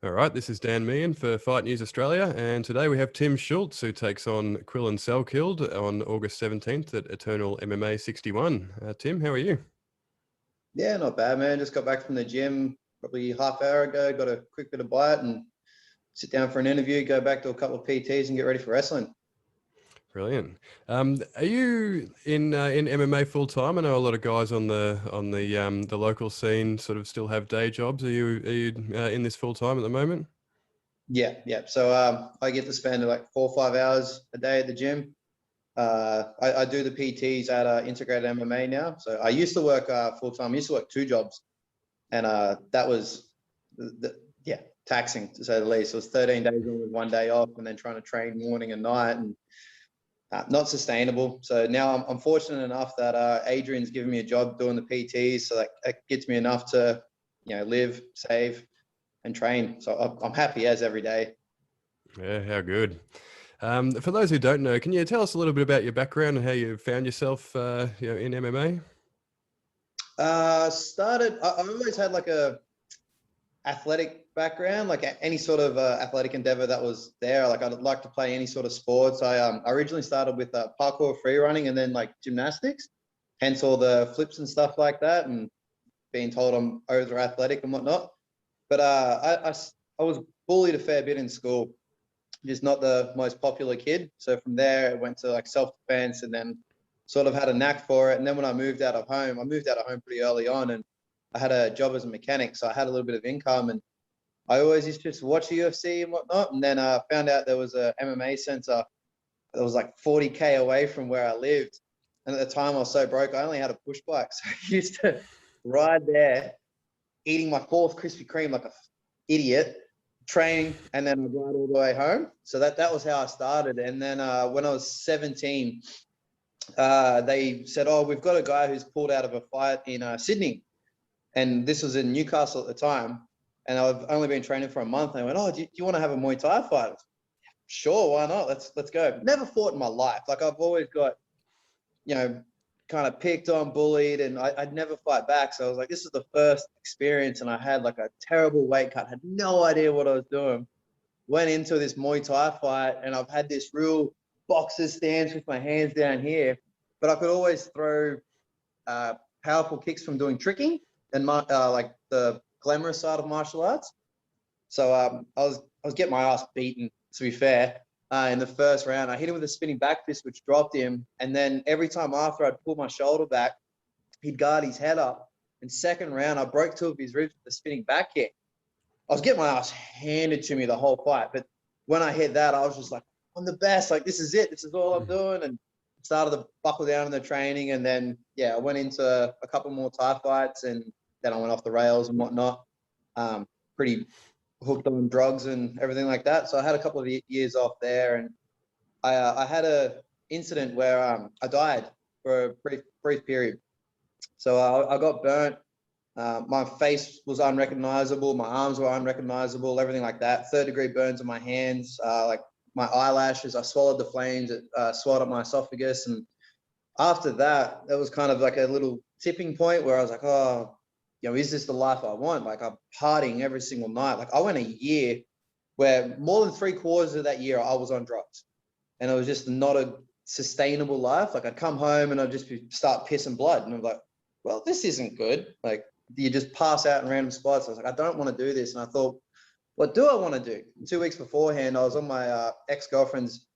All right, this is Dan Meehan for Fight News Australia, and today we have Tim Schultz, who takes on Quillan Salkilld on August 17th at Eternal MMA 61. Tim, how are you? Yeah, not bad, man. Just got back from the gym probably half hour ago, got a quick bit of bite and sit down for an interview, go back to a couple of PTs and get ready for wrestling. Brilliant. Are you in MMA full time? I know a lot of guys on the local scene sort of still have day jobs. Are you in this full time at the moment? Yeah. So I get to spend like 4 or 5 hours a day at the gym. I do the PTs at Integrated MMA now. So I used to work full time. I used to work 2 jobs, and that was taxing to say the least. It was 13 days with 1 day off, and then trying to train morning and night, and not sustainable. So now I'm fortunate enough that Adrian's given me a job doing the PTs, so that gets me enough to, live, save, and train. So I'm happy as every day. Yeah, how good. For those who don't know, can you tell us a little bit about your background and how you found yourself in MMA? I always had like a athletic background, like any sort of athletic endeavor that was there. Like I'd like to play any sort of sports. I originally started with parkour, free running, and then like gymnastics, hence all the flips and stuff like that, and being told I'm over athletic and whatnot. But I was bullied a fair bit in school, just not the most popular kid. So from there it went to like self-defense, and then sort of had a knack for it. And then when I moved out of home pretty early on, and I had a job as a mechanic, so I had a little bit of income, and I always used to just watch the UFC and whatnot. And then I found out there was a MMA center that was like 40K away from where I lived. And at the time I was so broke, I only had a push bike. So I used to ride there, eating my 4th Krispy Kreme like an idiot, training, and then I'd ride all the way home. So that was how I started. And then when I was 17, they said, oh, we've got a guy who's pulled out of a fight in Sydney. And this was in Newcastle at the time. And I've only been training for a month. And they went, oh, do you want to have a Muay Thai fight? Sure, why not? Let's go. Never fought in my life. Like I've always got, kind of picked on, bullied, and I'd never fight back. So I was like, this is the first experience. And I had like a terrible weight cut, had no idea what I was doing. Went into this Muay Thai fight, and I've had this real boxer stance with my hands down here. But I could always throw powerful kicks from doing tricking and like the glamorous side of martial arts. So I was getting my ass beaten, to be fair. In the first round, I hit him with a spinning back fist, which dropped him. And then every time after, I'd pull my shoulder back, he'd guard his head up. And second round, I broke 2 of his ribs with a spinning back kick. I was getting my ass handed to me the whole fight. But when I hit that, I was just like, I'm the best. Like, this is it. This is all I'm doing. And started to buckle down in the training. And then, I went into a couple more Thai fights, and then I went off the rails and whatnot. Pretty hooked on drugs and everything like that. So I had a couple of years off there, and I had a incident where I died for a brief period. So I got burnt. My face was unrecognizable. My arms were unrecognizable, everything like that. 3rd-degree burns on my hands, like my eyelashes. I swallowed the flames. It swelled up my esophagus. And after that, it was kind of like a little tipping point where I was like, oh, is this the life I want? Like, I'm partying every single night. Like, I went a year where more than 3/4 of that year I was on drugs, and it was just not a sustainable life. Like, I'd come home and I'd just start pissing blood, and I'm like, well, this isn't good. Like, you just pass out in random spots. I was like, I don't want to do this. And I thought, what do I want to do? 2 weeks beforehand, I was on my ex-girlfriend's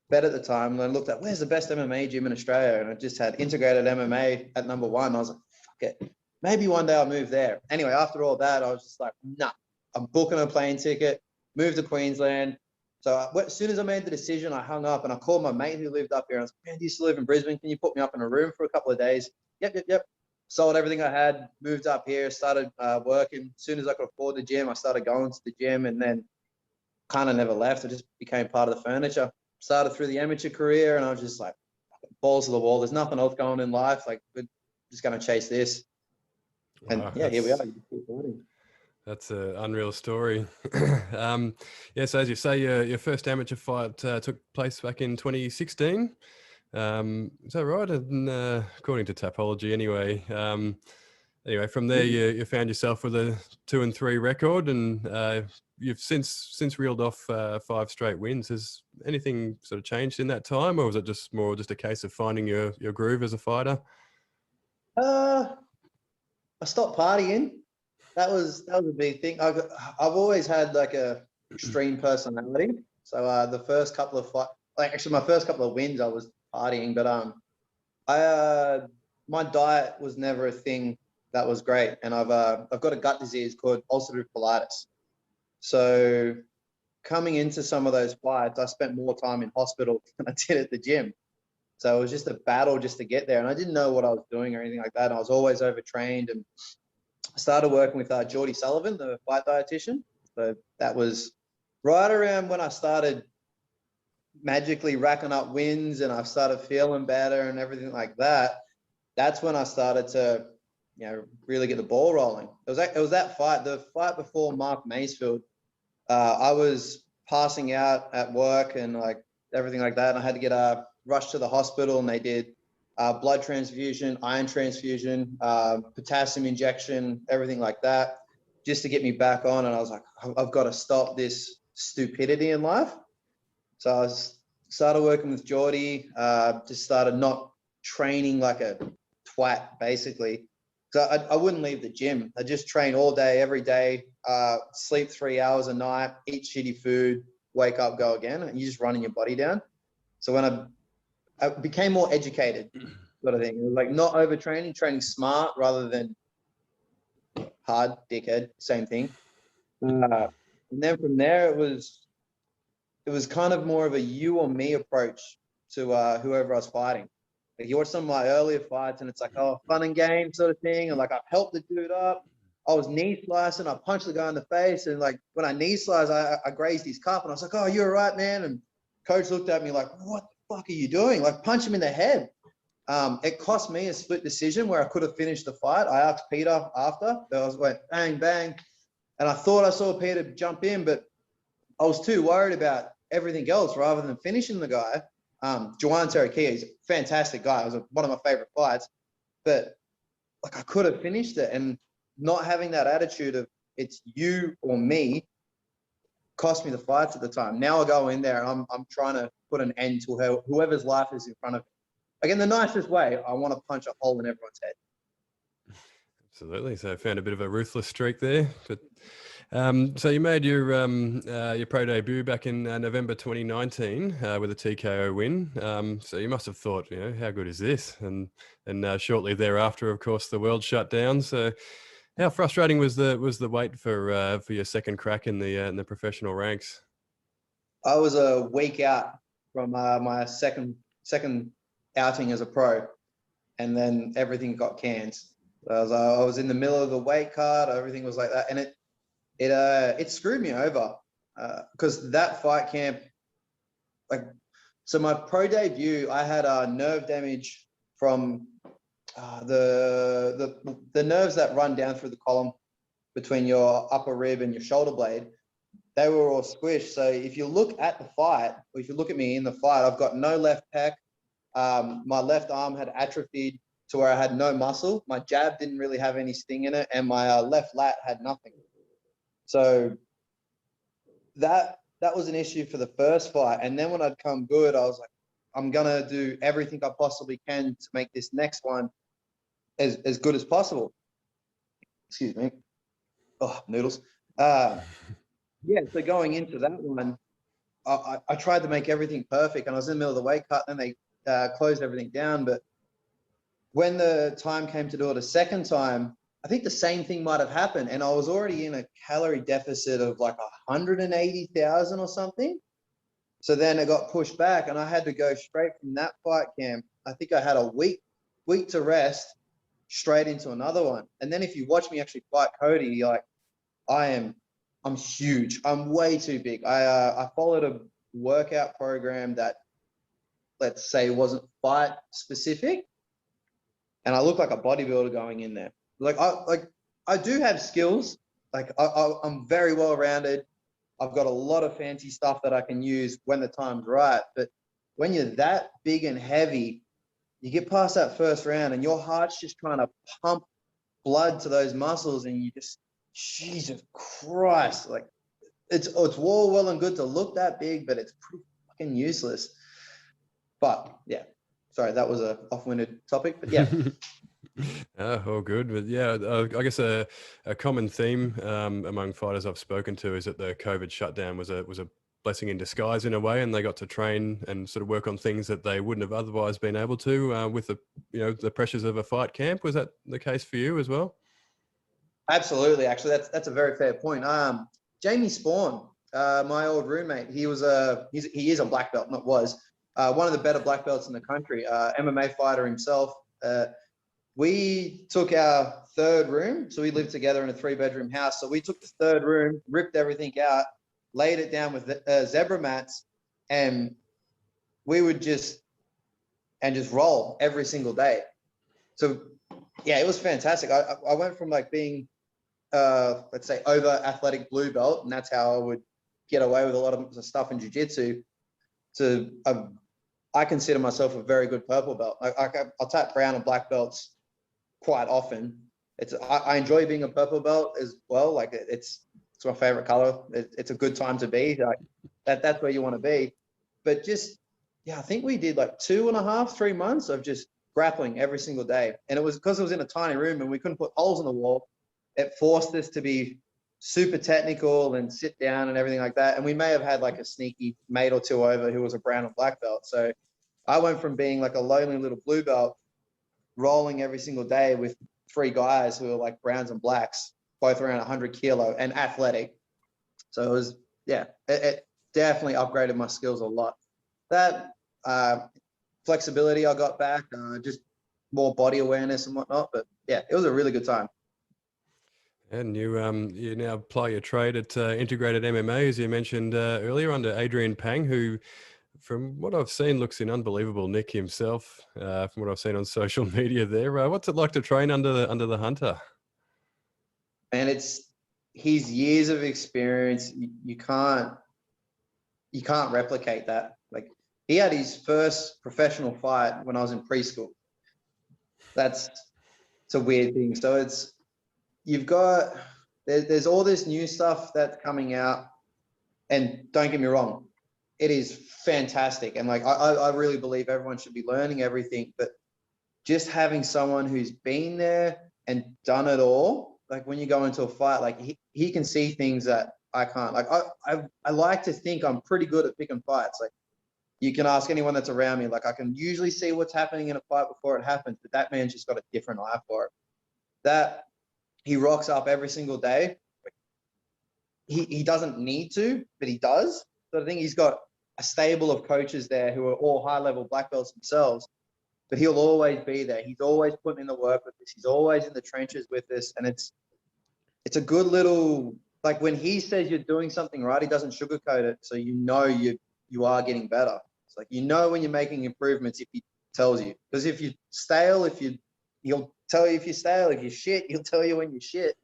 bed at the time, and I looked at where's the best MMA gym in Australia, and I just had Integrated MMA at number 1. I was like, fuck it. Maybe one day I'll move there. Anyway, after all that, I was just like, nah, I'm booking a plane ticket, move to Queensland. So as soon as I made the decision, I hung up and I called my mate who lived up here. I was like, man, do you used to live in Brisbane? Can you put me up in a room for a couple of days? Yep. Sold everything I had, moved up here, started working. As soon as I could afford the gym, I started going to the gym, and then kind of never left. I just became part of the furniture. Started through the amateur career, and I was just like, balls to the wall. There's nothing else going in life. Like, we're just going to chase this. And Wow, here we are. That's an unreal story. So as you say, your first amateur fight took place back in 2016. Is that right? And, according to Tapology, anyway. Anyway, from there you found yourself with a 2-3 record, and you've since reeled off 5 straight wins. Has anything sort of changed in that time, or was it just a case of finding your groove as a fighter? I stopped partying. That was a big thing. I've always had like a extreme personality. So the first couple of my first couple of wins, I was partying, but my diet was never a thing that was great, and I've got a gut disease called ulcerative colitis. So coming into some of those fights, I spent more time in hospital than I did at the gym. So it was just a battle just to get there, and I didn't know what I was doing or anything like that. And I was always overtrained, and I started working with Geordie Sullivan, the fight dietitian. So that was right around when I started magically racking up wins, and I started feeling better and everything like that. That's when I started to, really get the ball rolling. It was that fight, the fight before Mark Maysfield. I was passing out at work and like everything like that, and I had to get rushed to the hospital, and they did blood transfusion, iron transfusion, potassium injection, everything like that, just to get me back on. And I was like, I've got to stop this stupidity in life. So I started working with Geordie, just started not training like a twat, basically. So I wouldn't leave the gym. I just train all day, every day, sleep 3 hours a night, eat shitty food, wake up, go again, and you're just running your body down. So when I became more educated, sort of thing. It was like not overtraining, training smart rather than hard, dickhead, same thing. And then from there, it was kind of more of a you or me approach to whoever I was fighting. Like you watch some of my earlier fights, and it's like, oh, fun and game sort of thing. And like I've helped the dude up. I was knee slicing. I punched the guy in the face, and like when I knee sliced, I grazed his cup, and I was like, oh, you're all right, man. And coach looked at me like, what the fuck are you doing? Like punch him in the head. It cost me a split decision where I could have finished the fight. I asked Peter after. I went bang, bang. And I thought I saw Peter jump in, but I was too worried about everything else rather than finishing the guy. Juwan Tarakia, he's a fantastic guy. It was one of my favorite fights. But like I could have finished it, and not having that attitude of it's you or me cost me the fights at the time. Now I go in there and I'm trying to put an end to whoever's life is in front of me. Like in the nicest way, I want to punch a hole in everyone's head. Absolutely. So I found a bit of a ruthless streak there. But so you made your pro debut back in November 2019 with a TKO win. So you must have thought, how good is this? And shortly thereafter, of course, the world shut down. So how frustrating was the wait for your second crack in the professional ranks? I was a week out from my second outing as a pro, and then everything got canned. So I was in the middle of the weight card. Everything was like that, and it screwed me over because that fight camp, so my pro debut, I had nerve damage from the nerves that run down through the column between your upper rib and your shoulder blade. They were all squished. So if you look at the fight, or if you look at me in the fight, I've got no left pec. My left arm had atrophied to where I had no muscle. My jab didn't really have any sting in it, and my left lat had nothing. So that was an issue for the first fight. And then when I'd come good, I was like, I'm gonna do everything I possibly can to make this next one as good as possible. Excuse me. Oh, noodles. Yeah, so going into that one, I tried to make everything perfect, and I was in the middle of the weight cut, and then they closed everything down. But when the time came to do it a second time, I think the same thing might have happened, and I was already in a calorie deficit of like 180,000 or something. So then it got pushed back, and I had to go straight from that fight camp. I think I had a week to rest, straight into another one. And then if you watch me actually fight Cody, like I'm huge. I'm way too big. I followed a workout program that, let's say, wasn't fight specific, and I look like a bodybuilder going in there. I do have skills. Like I'm very well rounded. I've got a lot of fancy stuff that I can use when the time's right. But when you're that big and heavy, you get past that first round, and your heart's just trying to pump blood to those muscles, and you just, Jesus Christ, like it's all well and good to look that big, but it's pretty fucking useless. But yeah, sorry, that was a off-winded topic, but yeah. All good. But yeah, I guess a common theme among fighters I've spoken to is that the COVID shutdown was a blessing in disguise in a way, and they got to train and sort of work on things that they wouldn't have otherwise been able to with the the pressures of a fight camp. Was that the case for you as well? Absolutely. Actually, that's a very fair point. Jamie Spawn, my old roommate, he is a black belt, not was, one of the better black belts in the country, MMA fighter himself. We took our third room. So we lived together in a 3-bedroom house. So we took the third room, ripped everything out, laid it down with zebra mats, and we would just roll every single day. So yeah, it was fantastic. I went from like being, let's say, over athletic blue belt, and that's how I would get away with a lot of stuff in jiu-jitsu, to I consider myself a very good purple belt. I'll tap brown and black belts quite often. I enjoy being a purple belt as well. Like it's my favorite color. It's a good time to be. Like that's where you want to be. But just yeah, I think we did like 2.5, 3 months of just grappling every single day, and it was because it was in a tiny room and we couldn't put holes in the wall. It forced us to be super technical and sit down and everything like that. And we may have had like a sneaky mate or two over who was a brown and black belt. So I went from being like a lonely little blue belt, rolling every single day with 3 guys who were like browns and blacks, both around 100 kilo and athletic. So it was, yeah, it definitely upgraded my skills a lot. That flexibility I got back, just more body awareness and whatnot. But yeah, it was a really good time. And you now ply your trade at Integrated MMA, as you mentioned earlier, under Adrian Pang, who, from what I've seen, looks in unbelievable nick himself. From what I've seen on social media, there. What's it like to train under the Hunter? And it's his years of experience. You can't replicate that. Like he had his first professional fight when I was in preschool. It's a weird thing. So there's all this new stuff that's coming out, and don't get me wrong, it is fantastic. And like, I really believe everyone should be learning everything, but just having someone who's been there and done it all, like when you go into a fight, like he can see things that I can't. Like I like to think I'm pretty good at picking fights. Like you can ask anyone that's around me, like I can usually see what's happening in a fight before it happens, but that man's just got a different eye for it. That he rocks up every single day. He doesn't need to, but he does. So I think he's got a stable of coaches there who are all high-level black belts themselves, but he'll always be there. He's always putting in the work with us. He's always in the trenches with us, and it's a good little, like when he says you're doing something right, he doesn't sugarcoat it, so you know you are getting better. It's like you know when you're making improvements if he tells you. Because if you're stale, he'll tell you if you're stale. If you're shit, he'll tell you when you're shit.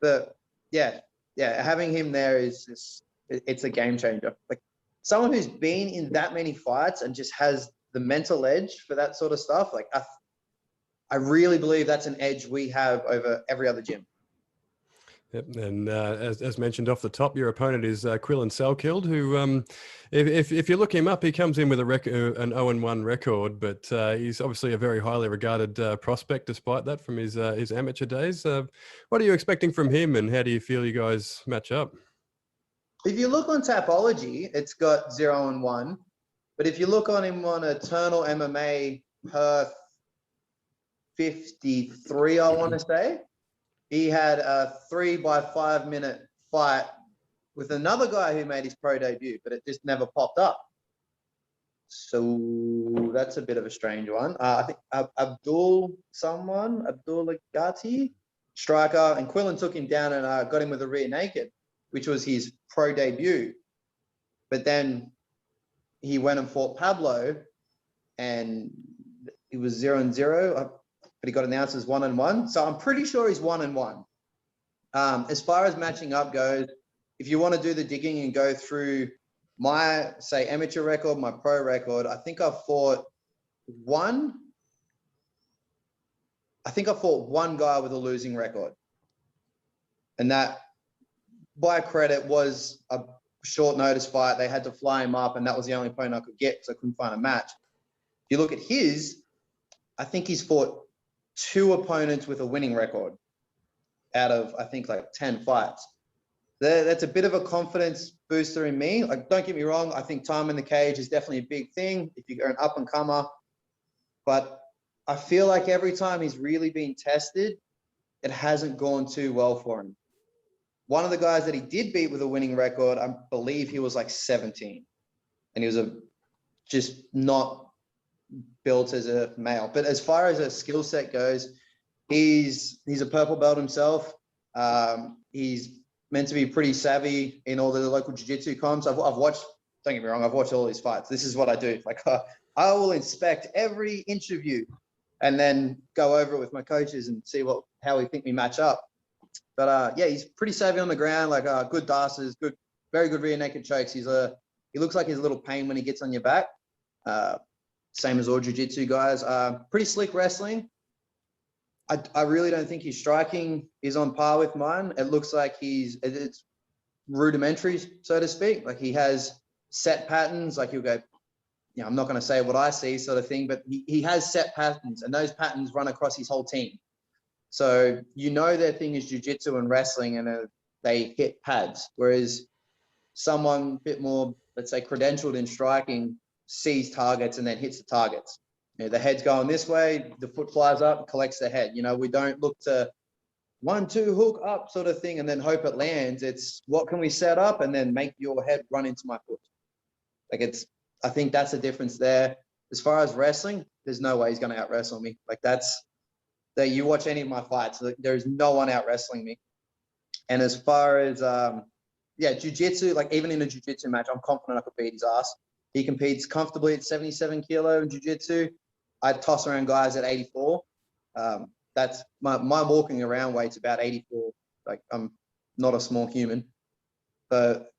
But yeah, having him there it's a game changer. Like someone who's been in that many fights and just has the mental edge for that sort of stuff. Like I really believe that's an edge we have over every other gym. Yep. And as mentioned off the top, your opponent is Quillan Salkilld, who, if you look him up, he comes in with an 0-1 record, but he's obviously a very highly regarded prospect despite that from his amateur days. What are you expecting from him, and how do you feel you guys match up? If you look on Tapology, it's got 0-1, but if you look on him on Eternal MMA Perth 53, I want to say, he had a 3 by 5 minute fight with another guy who made his pro debut, but it just never popped up. So that's a bit of a strange one. I think Abdul Agati, striker, and Quillan took him down and got him with a rear naked, which was his pro debut. But then he went and fought Pablo, and he was 0-0. But he got announced as 1-1. So I'm pretty sure he's 1-1. As far as matching up goes, if you want to do the digging and go through my, say, amateur record, my pro record, I think I fought one guy with a losing record. And that by credit, was a short notice fight. They had to fly him up, and that was the only opponent I could get because I couldn't find a match. If you look at his, I think he's fought 2 opponents with a winning record out of, I think, like 10 fights. That's a bit of a confidence booster in me. Like, don't get me wrong, I think time in the cage is definitely a big thing if you're an up and comer. But I feel like every time he's really been tested, it hasn't gone too well for him. One of the guys that he did beat with a winning record, I believe he was like 17, and he was just not built as a male. But as far as a skill set goes, he's a purple belt himself. He's meant to be pretty savvy in all the local jiu-jitsu comps. I've watched, don't get me wrong, I've watched all his fights. This is what I do. Like, I will inspect every interview and then go over it with my coaches and see how we think we match up. But yeah, he's pretty savvy on the ground, like good dasses, very good rear naked chokes. He looks like he's a little pain when he gets on your back. Same as all jiu-jitsu guys. Pretty slick wrestling. I really don't think his striking is on par with mine. It looks like it's rudimentary, so to speak. Like, he has set patterns. Like, he'll go, I'm not going to say what I see, sort of thing, but he has set patterns, and those patterns run across his whole team. So their thing is jiu-jitsu and wrestling, and they hit pads. Whereas someone a bit more, let's say, credentialed in striking sees targets and then hits the targets. The head's going this way, the foot flies up, collects the head. We don't look to 1-2 hook up sort of thing and then hope it lands. It's what can we set up and then make your head run into my foot. Like, I think that's the difference there. As far as wrestling, there's no way he's going to out wrestle me. Like, that you watch any of my fights, there's no one out wrestling me. And as far as jiu-jitsu, like, even in a jiu-jitsu match, I'm confident I could beat his ass. He competes comfortably at 77 kilo in jiu-jitsu. I toss around guys at 84. That's my walking around weight's about 84. Like, I'm not a small human. But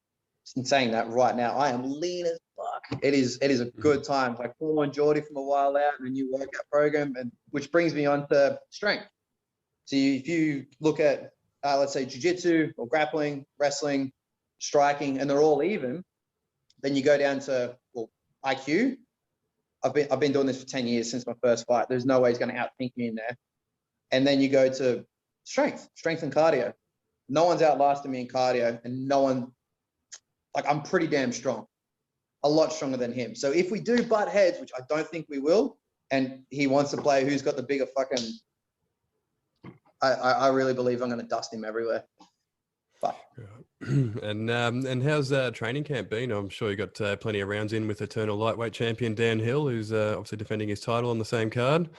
in saying that, right now I am lean as fuck. It is a good time. Like, following Geordie from a while out in a new workout program, and which brings me on to strength. So if you look at let's say jiu-jitsu or grappling, wrestling, striking, and they're all even, then you go down to IQ. I've been doing this for 10 years since my first fight. There's no way he's going to outthink me in there. And then you go to strength and cardio. No one's outlasted me in cardio, and no one, like, I'm pretty damn strong, a lot stronger than him. So if we do butt heads, which I don't think we will, and he wants to play who's got the bigger fucking, I really believe I'm going to dust him everywhere. But. And how's training camp been? I'm sure you got plenty of rounds in with Eternal lightweight champion Dan Hill, who's obviously defending his title on the same card.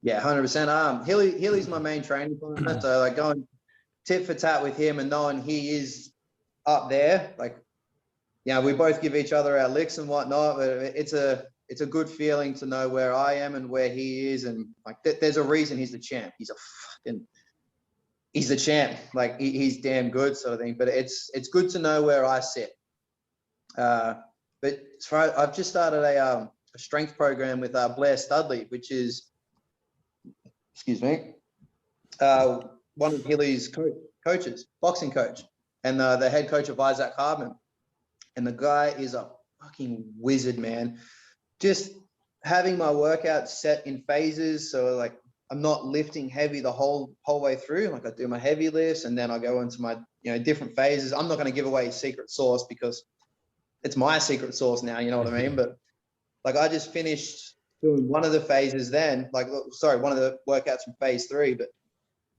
Yeah, 100%. Hilly's my main training partner, so like going tit for tat with him and knowing he is up there, like, we both give each other our licks and whatnot, but it's a good feeling to know where I am and where he is, and like there's a reason he's the champ. He's the champ. Like, he's damn good, sort of thing. But it's good to know where I sit. But as far as, I've just started a strength program with Blair Studley, which is, one of Hilly's coaches, boxing coach, and the head coach of Isaac Hardman. And the guy is a fucking wizard, man. Just having my workout set in phases, so like, I'm not lifting heavy the whole way through. Like, I do my heavy lifts and then I go into my, different phases. I'm not going to give away secret sauce because it's my secret sauce now, you know what I mean? But like, I just finished doing one of the phases then, one of the workouts from phase 3, but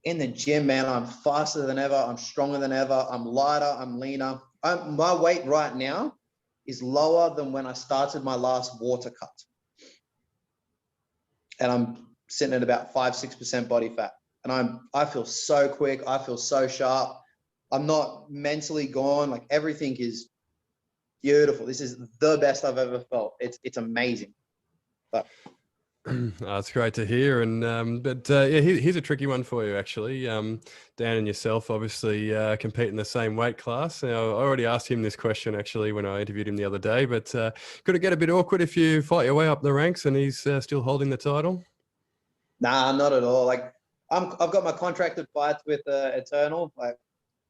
in the gym, man, I'm faster than ever. I'm stronger than ever. I'm lighter. I'm leaner. My weight right now is lower than when I started my last water cut. And I'm sitting at about 5-6% body fat, and I feel so quick. I feel so sharp. I'm not mentally gone. Like, everything is beautiful. This is the best I've ever felt. It's amazing. But It's great to hear. And here's a tricky one for you, actually. Dan and yourself obviously compete in the same weight class. Now, I already asked him this question actually when I interviewed him the other day, but could it get a bit awkward if you fight your way up the ranks and he's still holding the title? Nah, not at all. Like, I've got my contracted fights with Eternal. Like,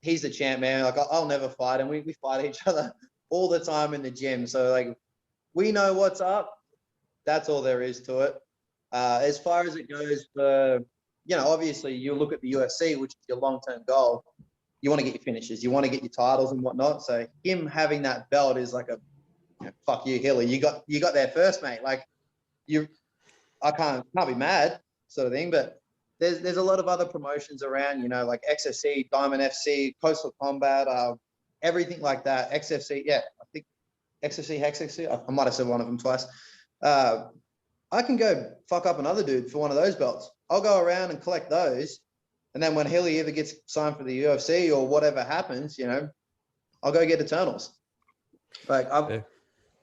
he's the champ, man. Like I'll never fight him. We fight each other all the time in the gym. So like we know what's up. That's all there is to it. As far as it goes for, obviously you look at the UFC, which is your long-term goal. You want to get your finishes. You want to get your titles and whatnot. So him having that belt is like fuck you, Hilly. You got there first, mate. Like I can't be mad sort of thing. But there's a lot of other promotions around, like XFC, Diamond FC, Coastal Combat, everything like that. XFC, yeah, I think XFC, HexFC. I might have said one of them twice. I can go fuck up another dude for one of those belts. I'll go around and collect those. And then when Hilly ever gets signed for the UFC or whatever happens, I'll go get Eternals. Like I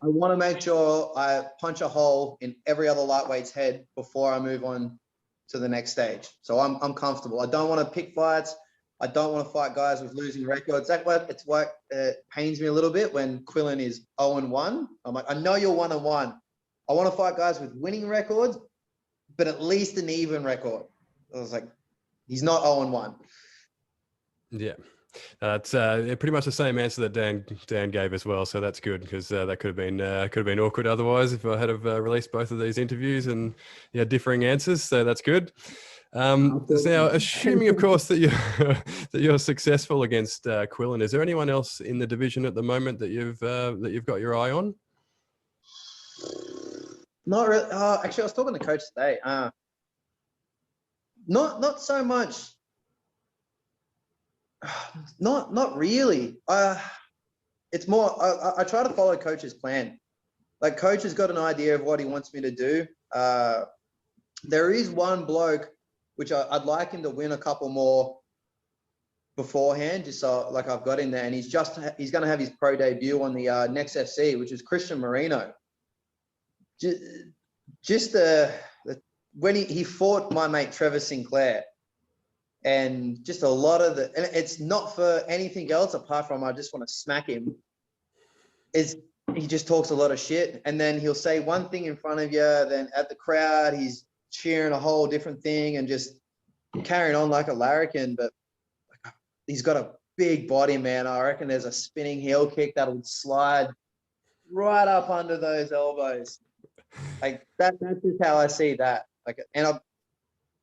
want to make sure I punch a hole in every other lightweight's head before I move on to the next stage. So I'm comfortable. I don't want to pick fights. I don't want to fight guys with losing records. It's what pains me a little bit when Quillan is 0-1. I'm like, I know you're 1-1. I want to fight guys with winning records, but at least an even record. I was like, he's not 0-1. Yeah. It's pretty much the same answer that Dan gave as well, so that's good because that could have been awkward otherwise if I had have released both of these interviews and differing answers. So that's good. So now, assuming of course that you're successful against Quillan, is there anyone else in the division at the moment that you've got your eye on? Not really. Actually, I was talking to coach today. Not so much. Not really. It's more, I try to follow coach's plan. Like coach has got an idea of what he wants me to do. There is one bloke, which I'd like him to win a couple more beforehand, just so like I've got him there. And he's going to have his pro debut on the next FC, which is Christian Marino. Just when he fought my mate, Trevor Sinclair. And just a lot of and it's not for anything else apart from I just want to smack him. He just talks a lot of shit, and then he'll say one thing in front of you, then at the crowd he's cheering a whole different thing and just carrying on like a larrikin. But he's got a big body, man. I reckon there's a spinning heel kick that'll slide right up under those elbows. Like that's just how I see that. Like, and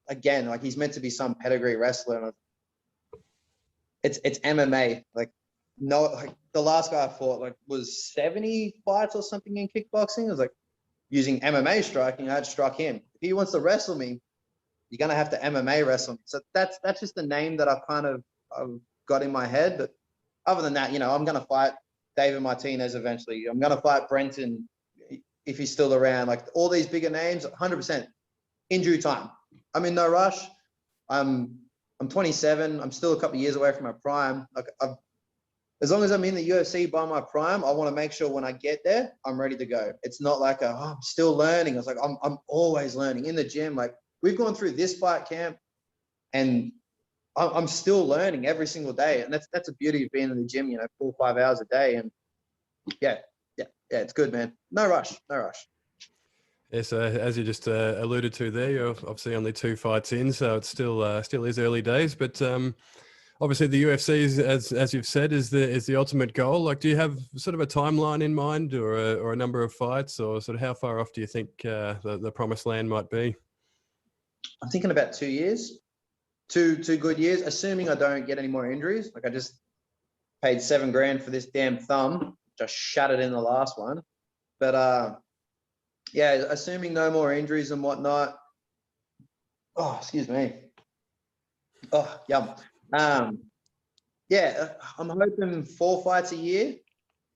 again, like he's meant to be some pedigree wrestler. It's MMA. Like the last guy I fought like was 70 fights or something in kickboxing. It was like using MMA striking. I'd struck him. If he wants to wrestle me, you're gonna have to MMA wrestle me. So that's just the name that I've got in my head. But other than that, I'm gonna fight David Martinez eventually. I'm gonna fight Brenton if he's still around. Like all these bigger names, 100% in due time. I'm in no rush. I'm 27. I'm still a couple of years away from my prime. Like as long as I'm in the UFC by my prime, I want to make sure when I get there, I'm ready to go. It's not like I'm still learning. It's like I'm always learning in the gym. Like we've gone through this fight camp, and I'm still learning every single day. And that's the beauty of being in the gym. 4 or 5 hours a day. And yeah, it's good, man. No rush. Yes, as you just alluded to there, you're obviously only 2 fights in, so it still is early days. But obviously, the UFC is, as you've said, is the ultimate goal. Like, do you have sort of a timeline in mind, or a number of fights, or sort of how far off do you think the promised land might be? I'm thinking about 2 years, two good years, assuming I don't get any more injuries. Like I just paid $7,000 for this damn thumb, just shattered in the last one, but. Yeah, assuming no more injuries and whatnot. Oh, excuse me. Oh, yum. Yeah, I'm hoping 4 fights a year.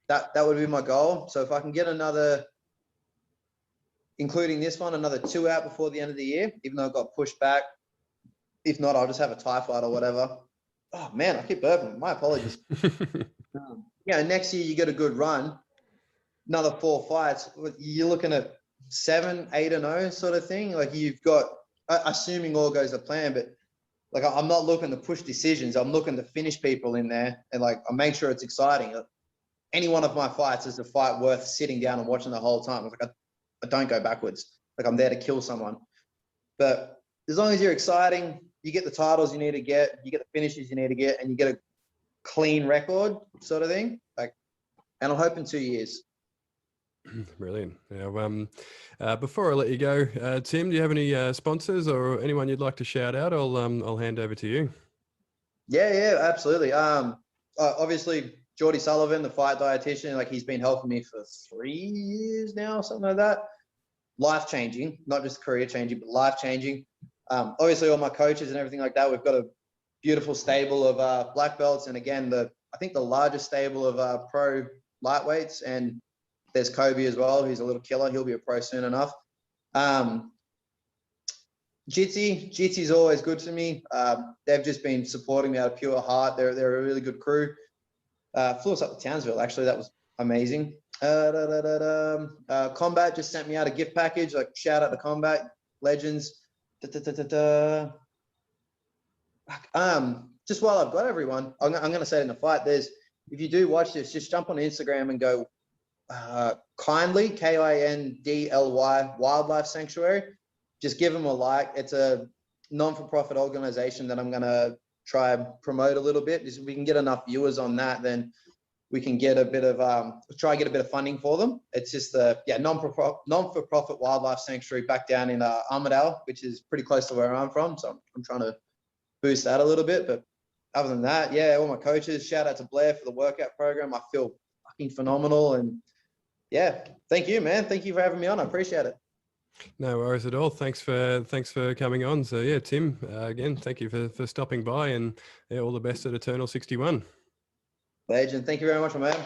That would be my goal. So if I can get another, including this one, another 2 out before the end of the year, even though it got pushed back. If not, I'll just have a Thai fight or whatever. Oh man, I keep burping. My apologies. Next year you get a good run. Another 4 fights. You're looking at 7, 8-0 sort of thing. Like you've got, assuming all goes to plan, but like I'm not looking to push decisions. I'm looking to finish people in there, and like I make sure it's exciting. Any one of my fights is a fight worth sitting down and watching the whole time. Like I don't go backwards. Like I'm there to kill someone. But as long as you're exciting, you get the titles you need to get, you get the finishes you need to get, and you get clean record sort of thing. Like, and I'm hoping 2 years. Brilliant. Yeah, before I let you go, Tim, do you have any sponsors or anyone you'd like to shout out? I'll hand over to you. Yeah, absolutely. Obviously Geordie Sullivan, the fight dietitian, like he's been helping me for 3 years now, something like that. Life changing, not just career changing, but life changing. Obviously all my coaches and everything like that. We've got a beautiful stable of black belts, and again, I think the largest stable of pro lightweights. And there's Kobe as well, who's a little killer. He'll be a pro soon enough. Jitsy's always good to me. They've just been supporting me out of pure heart. They're a really good crew. Flew us up to Townsville, actually. That was amazing. Combat just sent me out a gift package. Like, shout out to Combat Legends. Just while I've got everyone, I'm going to say it in the fight. If you do watch this, just jump on Instagram and go Kindly, Kindly, Wildlife Sanctuary. Just give them a like. It's a non-for-profit organization that I'm going to try and promote a little bit. If we can get enough viewers on that, then we can get a bit of try and get a bit of funding for them. It's just non-for-profit wildlife sanctuary back down in Armidale, which is pretty close to where I'm from. So I'm trying to boost that a little bit. But other than that, yeah, all my coaches. Shout out to Blair for the workout program. I feel fucking phenomenal. And yeah, thank you, man. Thank you for having me on. I appreciate it. No worries at all. Thanks for coming on. So yeah, Tim, again, thank you for stopping by, and yeah, all the best at Eternal 61. Legend. Thank you very much, my man.